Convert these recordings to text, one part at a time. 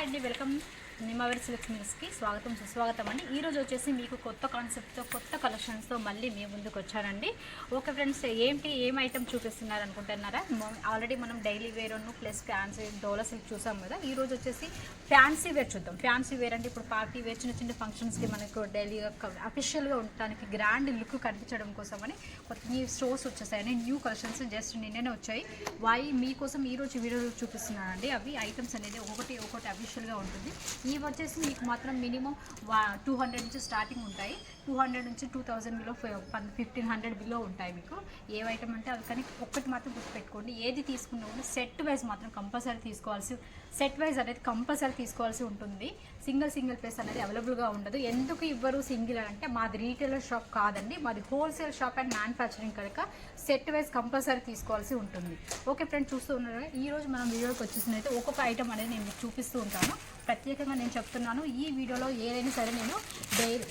అండి, welcome నిమ్మవేర్ silks మిల్స్కి స్వాగతం సుస్వాగతం అండి. ఈరోజు వచ్చేసి మీకు కొత్త కాన్సెప్ట్తో కొత్త కలెక్షన్స్తో మళ్ళీ మీ ముందుకు వచ్చానండి. ఓకే ఫ్రెండ్స్, ఏం ఐటమ్ చూపిస్తున్నారు అనుకుంటున్నారా? ఆల్రెడీ మనం డైలీ వేర్ ప్లస్ ఫ్యాన్సీ డోలా సిల్క్ చూసాం కదా. ఈరోజు వచ్చేసి ఫ్యాన్సీ వేర్ చూద్దాం. ఫ్యాన్సీ వేర్ అంటే ఇప్పుడు పార్టీ వేర్, చిన్న చిన్న ఫంక్షన్స్కి మనకు డైలీగా అఫీషియల్గా ఉండడానికి గ్రాండ్ లుక్ కనిపించడం కోసమని కొత్త న్యూ స్టోర్స్ వచ్చేసాయని న్యూ కలెక్షన్స్ జస్ట్ నిన్ననే వచ్చాయి. మీకోసం ఈరోజు వీడియో చూపిస్తున్నానండి. అవి ఐటమ్స్ అనేది ఒకటి అఫీషియల్గా ఉంటుంది. ఇవి వచ్చేసి మీకు మాత్రం మినిమం 200 నుంచి స్టార్టింగ్ ఉంటాయి. 200 నుంచి 2000 బిలో 1500 బిలో ఉంటాయి మీకు ఏ ఐటమ్ అంటే అవి. కానీ ఒక్కటి మాత్రం గుర్తుపెట్టుకోండి, ఏది తీసుకున్నా కూడా సెట్ వైజ్ మాత్రం కంపల్సరీ తీసుకోవాల్సి ఉంటుంది. సింగిల్ పీస్ అనేది అవైలబుల్గా ఉండదు. ఎందుకు ఇవ్వరు సింగిల్ అంటే మాది రీటైలర్ షాప్ కాదండి, మాది హోల్సేల్ షాప్ అండ్ మ్యానుఫ్యాక్చరింగ్ కనుక సెట్ వైజ్ కంపల్సరీ తీసుకోవాల్సి ఉంటుంది. ఓకే ఫ్రెండ్స్, చూస్తూ ఉన్నారు. ఈరోజు మనం వీడియోకి వచ్చేసినైతే ఒక్కొక్క ఐటమ్ అనేది నేను మీకు చూపిస్తూ ఉంటాను. ప్రత్యేకంగా నేను చెప్తున్నాను, ఈ వీడియోలో ఏదైనా సరే నేను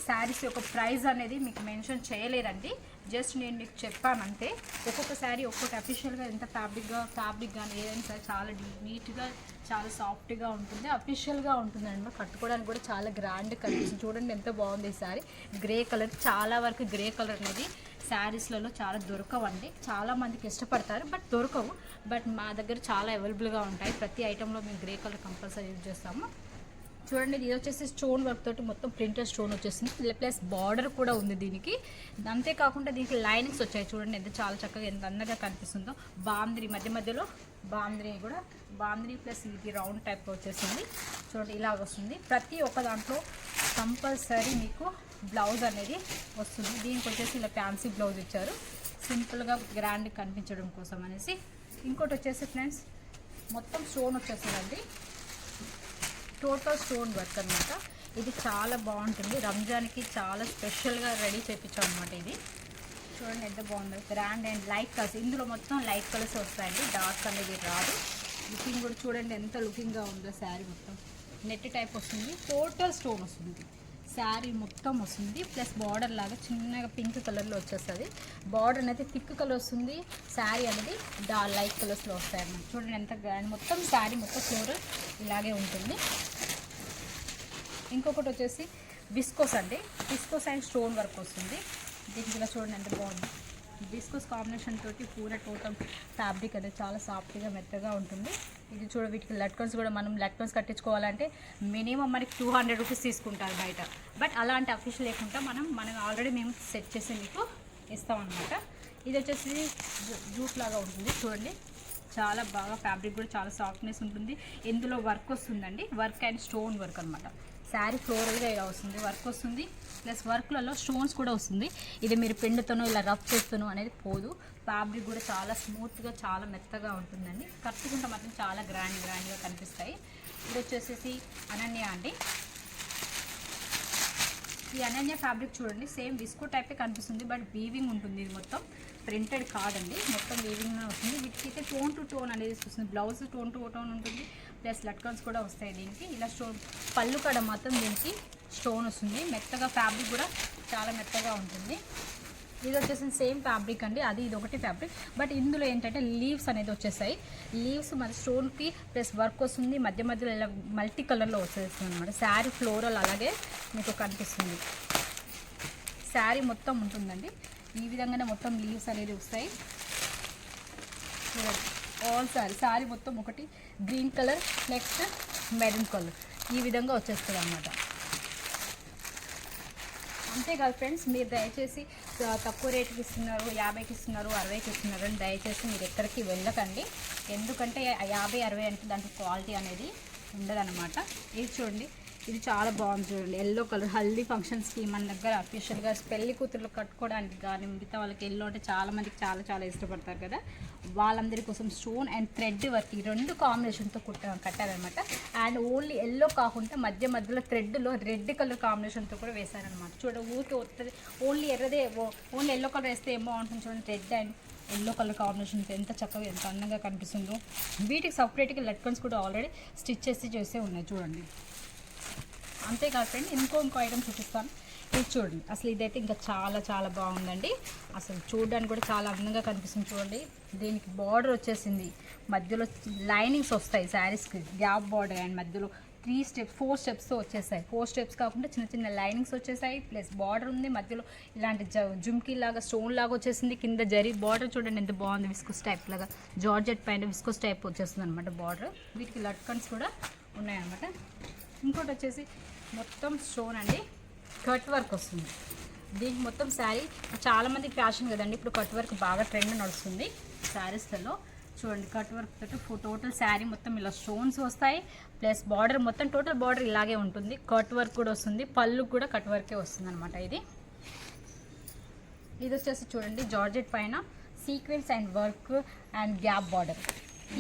శారీస్ యొక్క ప్రైస్ అనేది మీకు మెన్షన్ చేయలేదండి. జస్ట్ నేను మీకు చెప్పాను అంతే. ఒక్కొక్క శారీ ఒక్కొక్క అఫీషియల్గా ఎంత ఫ్యాబ్రిక్ కానీ ఏదైనా సరే చాలా నీట్గా చాలా సాఫ్ట్గా ఉంటుంది, అఫీషియల్గా ఉంటుంది అండి. కట్టుకోవడానికి కూడా చాలా గ్రాండ్ కనిపిస్తుంది. చూడండి ఎంత బాగుంది ఈ శారీ. గ్రే కలర్, చాలా వరకు గ్రే కలర్ అనేది శారీస్లలో చాలా దొరకవండి. చాలామందికి ఇష్టపడతారు బట్ దొరకవు. బట్ మా దగ్గర చాలా అవైలబుల్గా ఉంటాయి. ప్రతి ఐటెంలో మేము గ్రే కలర్ కంపల్సరీ యూజ్ చేస్తాము. చూడండి, ఇది వచ్చేసి స్టోన్ వర్క్ తోటి మొత్తం ప్రింటెడ్ స్టోన్ వచ్చేసింది. ప్లస్ బార్డర్ కూడా ఉంది దీనికి. అంతేకాకుండా దీనికి లైనింగ్స్ వచ్చాయి. చూడండి ఎంత చాలా చక్కగా ఎంత అందంగా కనిపిస్తుందో. బాంద్రీ మధ్యలో బాంద్రీ ప్లస్ ఇది రౌండ్ టైప్ వచ్చేసింది. చూడండి ఇలాగ వస్తుంది. ప్రతి ఒక్క దాంట్లో కంపల్సరీ మీకు బ్లౌజ్ అనేది వస్తుంది. దీనికి వచ్చేసి ఇలా ఫ్యాన్సీ బ్లౌజ్ ఇచ్చారు, సింపుల్గా గ్రాండ్ కనిపించడం కోసం అనేసి. ఇంకోటి వచ్చేసి ఫ్రెండ్స్ మొత్తం స్టోన్ వచ్చేస్తుందండి, టోటల్ స్టోన్ వర్క్ అనమాట. ఇది చాలా బాగుంటుంది. రంజాన్కి చాలా స్పెషల్గా రెడీ చేయించాం అనమాట. ఇది చూడండి ఎంత బాగుంది, గ్రాండ్ అండ్ లైట్ కలర్స్. ఇందులో మొత్తం లైట్ కలర్స్ వస్తాయండి, డార్క్ అనేది రాదు. లుకింగ్ కూడా చూడండి ఎంత లుకింగ్గా ఉందో. శారీ మొత్తం నెట్ టైప్ వస్తుంది, టోటల్ స్టోన్ వస్తుంది. శారీ మొత్తం వస్తుంది. ప్లస్ బార్డర్ లాగా చిన్నగా పింక్ కలర్లో వచ్చేస్తుంది. బార్డర్ అనేది థిక్ కలర్ వస్తుంది. శారీ అనేది లైట్ కలర్స్లో వస్తాయన్నమాట. చూడండి ఎంత గ్రాండ్. మొత్తం శారీ మొత్తం ఫ్లోరల్ ఇలాగే ఉంటుంది. ఇంకొకటి వచ్చేసి విస్కోస్ అండి. విస్కోస్ అండ్ స్టోన్ వర్క్ వస్తుంది. దీనికి ఇలా చూడండి ఎంత బాగుంది. విస్కోస్ కాంబినేషన్ తోటి పూర టోటల్ ఫ్యాబ్రిక్ అనేది చాలా సాఫ్ట్గా మెత్తగా ఉంటుంది. ఇది చూడ, వీటికి లట్కన్స్ కూడా మనం లట్కన్స్ కట్టించుకోవాలంటే మినిమం మనకి 200 రూపీస్ తీసుకుంటారు బయట. బట్ అలాంటి అఫీషియల్ లేకుండా మనం ఆల్రెడీ మేము సెట్ చేసి మీకు ఇస్తామన్నమాట. ఇది వచ్చేసి జూట్ లాగా ఉంటుంది. చూడండి చాలా బాగా ఫ్యాబ్రిక్ కూడా చాలా సాఫ్ట్నెస్ ఉంటుంది. ఇందులో వర్క్ వస్తుందండి, వర్క్ అండ్ స్టోన్ వర్క్ అనమాట. శారీ ఫ్లోరల్గా ఇలా వస్తుంది, వర్క్ వస్తుంది. ప్లస్ వర్క్లలో స్టోన్స్ కూడా వస్తుంది. ఇది మీరు పిండుతోనో ఇలా రఫ్ చేస్తానో అనేది పోదు. ఫ్యాబ్రిక్ కూడా చాలా స్మూత్గా చాలా మెత్తగా ఉంటుందండి. కట్టుకుంటే మాత్రం చాలా గ్రాండ్గా కనిపిస్తాయి. ఇది వచ్చేసి అనన్య అండి. ఈ అనన్య ఫ్యాబ్రిక్ చూడండి సేమ్ విస్కో టైపే కనిపిస్తుంది, బట్ వీవింగ్ ఉంటుంది. ఇది మొత్తం ప్రింటెడ్ కాదండి, మొత్తం వీవింగ్ వస్తుంది. వీటికి అయితే టోన్ టు టోన్ అనేది వస్తుంది. బ్లౌజ్ టోన్ టు టోన్ ఉంటుంది. ప్లస్ లట్కన్స్ కూడా వస్తాయి దీనికి. ఇలా స్టోన్ పళ్ళు కడ మొత్తం దీనికి స్టోన్ వస్తుంది. మెత్తగా ఫ్యాబ్రిక్ కూడా చాలా మెత్తగా ఉంటుంది. ఇది వచ్చేసి సేమ్ ఫ్యాబ్రిక్ అండి, ఇది ఒకటి ఫ్యాబ్రిక్. బట్ ఇందులో ఏంటంటే లీవ్స్ అనేది వచ్చేసాయి. లీవ్స్ మన స్టోన్కి ప్లస్ వర్క్ వస్తుంది. మధ్యలో ఇలా మల్టీ కలర్లో వచ్చేస్తుంది అనమాట. శారీ ఫ్లోరల్ అలాగే మీకు కనిపిస్తుంది. శారీ మొత్తం ఉంటుందండి ఈ విధంగానే మొత్తం లీవ్స్ అనేది వస్తాయి. ఆల్ శారీ మొత్తం ఒకటి green colour, next maroon colour ఈ విధంగా వచ్చేస్తుంది అన్నమాట. అంతేకాదు ఫ్రెండ్స్, మీరు దయచేసి తక్కువ రేటుకి ఇస్తున్నారు, 50కి ఇస్తున్నారు, 60కి ఇస్తున్నారు అని దయచేసి మీరు ఎక్కడికి వెళ్ళకండి. ఎందుకంటే 50, 60 అంటే దాంట్లో క్వాలిటీ అనేది ఉండదన్నమాట. ఇది చూడండి, ఇది చాలా బాగుంది. చూడండి ఎల్లో కలర్. హల్దీ ఫంక్షన్స్కి మన దగ్గర అఫీషియల్గా పెళ్లి కూతుర్లు కట్టుకోవడానికి కానీ మిగతా వాళ్ళకి ఎల్లో అంటే చాలామందికి చాలా ఇష్టపడతారు కదా. వాళ్ళందరి కోసం స్టోన్ అండ్ థ్రెడ్ వర్క్ ఈ రెండు కాంబినేషన్తో కట్టారనమాట. అండ్ ఓన్లీ ఎల్లో కాకుండా మధ్యలో థ్రెడ్లో రెడ్ కలర్ కాంబినేషన్తో కూడా వేశారనమాట. ఊరికే వస్తుంది ఓన్లీ ఓన్లీ ఎల్లో కలర్ వేస్తే ఏం బాగుంటుంది. చూడండి red and yellow colour combination ఎంత చక్కగా ఎంత అందంగా కనిపిస్తుందో. వీటికి సపరేట్గా లట్కన్స్ కూడా ఆల్రెడీ స్టిచ్ చేసే ఉన్నాయి చూడండి. అంతేకాదు ఫ్రెండ్, ఇంకో ఐటమ్ చూపిస్తాను. ఇది చూడండి, అసలు ఇదైతే ఇంకా చాలా బాగుందండి. అసలు చూడడానికి కూడా చాలా అందంగా కనిపిస్తుంది. చూడండి దీనికి బార్డర్ వచ్చేసింది, మధ్యలో లైనింగ్స్ వస్తాయి శారీస్కి, గ్యాప్ బార్డర్ అండ్ మధ్యలో 4 స్టెప్స్తో వచ్చేసాయి. 4 స్టెప్స్ కాకుండా చిన్న చిన్న లైనింగ్స్ వచ్చేసాయి, ప్లస్ బార్డర్ ఉంది మధ్యలో ఇలాంటి జుమ్కీ లాగా స్టోన్ లాగా వచ్చేసింది. కింద జరీ బార్డర్ చూడండి ఎంత బాగుంది, విస్కోస్ టైప్ లాగా జార్జెట్ పైన విస్కోస్ టైప్ వచ్చేస్తుంది అనమాట బార్డర్. వీటికి లట్కన్స్ కూడా ఉన్నాయన్నమాట. ఇంకోటి వచ్చేసి మొత్తం స్టోన్ అండి, కట్ వర్క్ వస్తుంది దీనికి. మొత్తం శారీ చాలామంది ఫ్యాషన్ కదండి, ఇప్పుడు కట్ వర్క్ బాగా ట్రెండ్ నడుస్తుంది శారీస్లలో. చూడండి కట్ వర్క్ తోటి టోటల్ శారీ మొత్తం ఇలా స్టోన్స్ వస్తాయి, ప్లస్ బార్డర్ మొత్తం టోటల్ బార్డర్ ఇలాగే ఉంటుంది. కట్ వర్క్ కూడా వస్తుంది, పళ్ళు కూడా కట్ వర్కే వస్తుంది అనమాట. ఇది వచ్చేసి చూడండి జార్జెట్ పైన sequence and work and gap border.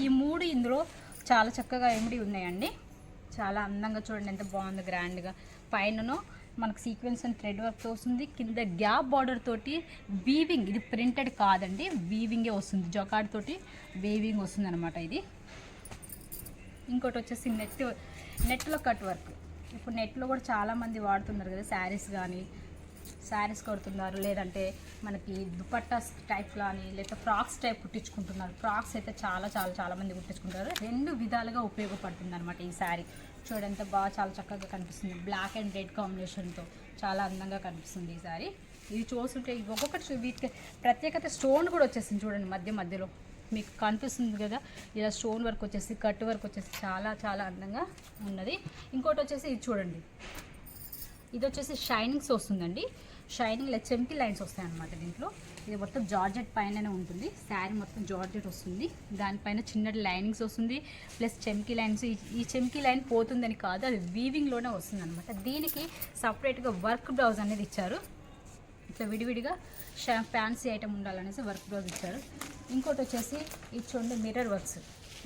ఈ 3 ఇందులో చాలా చక్కగా ఎమిడి ఉన్నాయండి. చాలా అందంగా చూడండి ఎంత బాగుంది గ్రాండ్గా. పైనను మనకు సీక్వెన్స్ అండ్ థ్రెడ్ వర్క్తో వస్తుంది, కింద గ్యాప్ బార్డర్ తోటి వీవింగ్. ఇది ప్రింటెడ్ కాదండి, వీవింగే వస్తుంది, జొకాడ్ తోటి వీవింగ్ వస్తుంది అనమాట ఇది. ఇంకోటి వచ్చేసి నెట్లో కట్ వర్క్. ఇప్పుడు నెట్లో కూడా చాలామంది వాడుతున్నారు కదా, శారీస్ కొడుతున్నారు, లేదంటే మనకి దుపట్టా టైప్ కానీ లేదా ఫ్రాక్స్ టైప్ కుట్టించుకుంటున్నారు. ఫ్రాక్స్ అయితే చాలా మంది కుట్టించుకుంటారు. 2 విధాలుగా ఉపయోగపడుతుంది అనమాట ఈ శారీ. చూడండి ఎంత బాగా చాలా చక్కగా కనిపిస్తుంది, బ్లాక్ అండ్ రెడ్ కాంబినేషన్తో చాలా అందంగా కనిపిస్తుంది ఈ శారీ. ఇది చూస్తుంటే ఒక్కొక్కటి వీటికి ప్రత్యేకత స్టోన్ కూడా వచ్చేసింది చూడండి మధ్యలో మీకు కనిపిస్తుంది కదా, ఇలా స్టోన్ వర్క్ వచ్చేసి కట్ వర్క్ వచ్చేసి చాలా అందంగా ఉన్నది. ఇంకోటి వచ్చేసి ఇది చూడండి, ఇది వచ్చేసి షైనింగ్స్ వస్తుందండి, షైనింగ్ చెంకి లైన్స్ వస్తాయి అన్నమాట దీంట్లో. ఇది మొత్తం జార్జెట్ పైననే ఉంటుంది, శారీ మొత్తం జార్జెట్ వస్తుంది, దానిపైన చిన్నటి లైనింగ్స్ వస్తుంది, ప్లస్ చెంకి లైన్స్. ఈ చెంకి లైన్ పోతుందని కాదు, అది వీవింగ్లోనే వస్తుంది అనమాట. దీనికి సపరేట్గా వర్క్ బ్లౌజ్ అనేది ఇచ్చారు, ఇట్లా విడివిడిగా ఫ్యాన్సీ ఐటమ్ ఉండాలనేసి వర్క్ బ్లౌజ్ ఇచ్చారు. ఇంకోటి వచ్చేసి ఇది చూడండి మిర్రర్ వర్క్స్.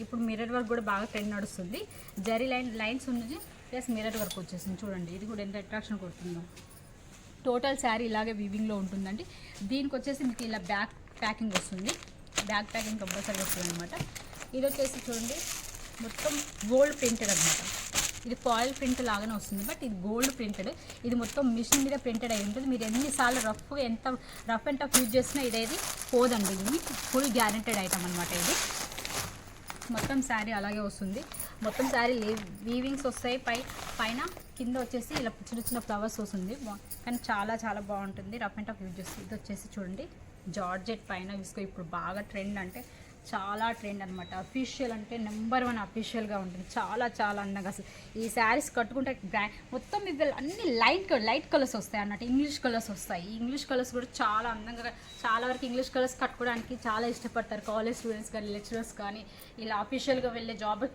ఇప్పుడు మిర్రర్ వర్క్ కూడా బాగా ట్రెండ్ నడుస్తుంది. జరీ లైన్స్ ఉన్నది, ప్లస్ మిర్రర్ వర్క్ వచ్చేసింది చూడండి. ఇది కూడా ఎంత అట్రాక్షన్ కొడుతుందో. టోటల్ శారీ ఇలాగే వీవింగ్లో ఉంటుందండి. దీనికి వచ్చేసి మీకు ఇలా బ్యాక్ ప్యాకింగ్ వస్తుంది, బ్యాక్ ప్యాకింగ్ కంపల్సరీ వస్తుంది అనమాట. ఇది వచ్చేసి చూడండి మొత్తం గోల్డ్ ప్రింటెడ్ అనమాట. ఇది ఫాయిల్ ప్రింట్ లాగానే వస్తుంది, బట్ ఇది గోల్డ్ ప్రింటెడ్. ఇది మొత్తం మిషన్ మీద ప్రింటెడ్ అయి ఉంటుంది. మీరు ఎన్నిసార్లు ఎంత రఫ్ అండ్ టఫ్ యూజ్ చేసినా ఇదేది పోదండి. ఇది ఫుల్ గ్యారెంటెడ్ ఐటమ్ అనమాట. ఇది మొత్తం శారీ అలాగే వస్తుంది. మొత్తం శారీ వీవింగ్స్ వస్తాయి, పైన కింద వచ్చేసి ఇలా చిన్న ఫ్లవర్స్ వస్తుంది, కానీ చాలా బాగుంటుంది రఫ్ అండ్ టఫ్ యూజ్ చేస్తుంది. ఇది వచ్చేసి చూడండి జార్జెట్ పైన విస్కో. ఇప్పుడు బాగా ట్రెండ్ అంటే చాలా ట్రెండ్ అనమాట. అఫీషియల్ అంటే నెంబర్ 1 అఫీషియల్గా ఉంటుంది. చాలా అందంగా అసలు ఈ శారీస్ కట్టుకుంటే మొత్తం ఇవి అన్ని లైట్ కలర్స్ వస్తాయి అన్నట్టు, ఇంగ్లీష్ కలర్స్ వస్తాయి. ఈ ఇంగ్లీష్ కలర్స్ కూడా చాలా అందంగా, చాలా వరకు ఇంగ్లీష్ కలర్స్ కట్టుకోవడానికి చాలా ఇష్టపడతారు కాలేజ్ స్టూడెంట్స్ కానీ లెక్చరర్స్ కానీ, ఇలా అఫీషియల్గా వెళ్ళే జాబ్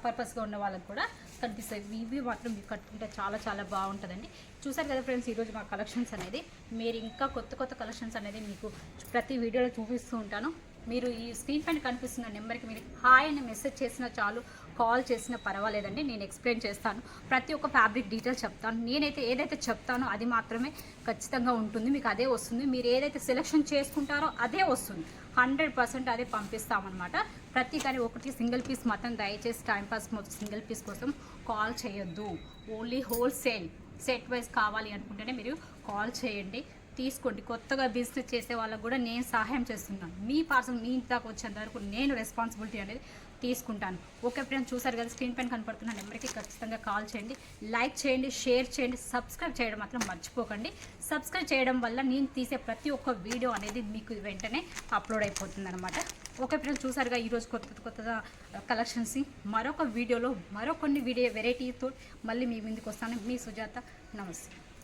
పర్పస్గా ఉన్న వాళ్ళకి కూడా కనిపిస్తాయి. ఇవి మాత్రం ఇవి కట్టుకుంటే చాలా బాగుంటుందండి. చూసారు కదా ఫ్రెండ్స్ ఈరోజు మా కలెక్షన్స్ అనేది. మీరు ఇంకా కొత్త కలెక్షన్స్ అనేది మీకు ప్రతి వీడియోలో చూపిస్తూ ఉంటాను. మీరు ఈ స్క్రీన్ పైన కనిపిస్తున్న నెంబర్కి మీరు హాయ్ అని మెసేజ్ చేసినా చాలు, కాల్ చేసినా పర్వాలేదండి, నేను ఎక్స్ప్లెయిన్ చేస్తాను. ప్రతి ఒక్క ఫ్యాబ్రిక్ డీటెయిల్స్ చెప్తాను. నేనైతే ఏదైతే చెప్తానో అది మాత్రమే ఖచ్చితంగా ఉంటుంది, మీకు అదే వస్తుంది. మీరు ఏదైతే సెలెక్షన్ చేసుకుంటారో అదే వస్తుంది, 100% అదే పంపిస్తామన్నమాట. కానీ ఒకటి సింగిల్ పీస్ మాత్రం దయచేసి టైంపాస్ సింగిల్ పీస్ కోసం కాల్ చేయొద్దు. ఓన్లీ హోల్సేల్ సెట్ వైజ్ కావాలి అనుకుంటేనే మీరు కాల్ చేయండి, తీసుకోండి. కొత్తగా బిజినెస్ చేసే వాళ్ళకు కూడా నేను సహాయం చేస్తున్నాను. మీ పార్సల్ మీ ఇంటి దాకా వచ్చేంత వరకు నేను రెస్పాన్సిబిలిటీ అనేది తీసుకుంటాను. ఓకే ఫ్రెండ్స్, చూసారు కదా స్క్రీన్ పైన కనపడుతున్న నెంబర్కి ఖచ్చితంగా కాల్ చేయండి, లైక్ చేయండి, షేర్ చేయండి, సబ్స్క్రైబ్ చేయడం మాత్రం మర్చిపోకండి. సబ్స్క్రైబ్ చేయడం వల్ల నేను తీసే ప్రతి ఒక్క వీడియో అనేది మీకు వెంటనే అప్లోడ్ అయిపోతుంది అనమాట. ఓకే ఫ్రెండ్స్, చూసారుగా ఈరోజు కొత్త కలెక్షన్స్. మరొక వీడియోలో మరొన్ని వెరైటీతో మళ్ళీ మీ ముందుకు వస్తాను. మీ సుజాత, నమస్తే.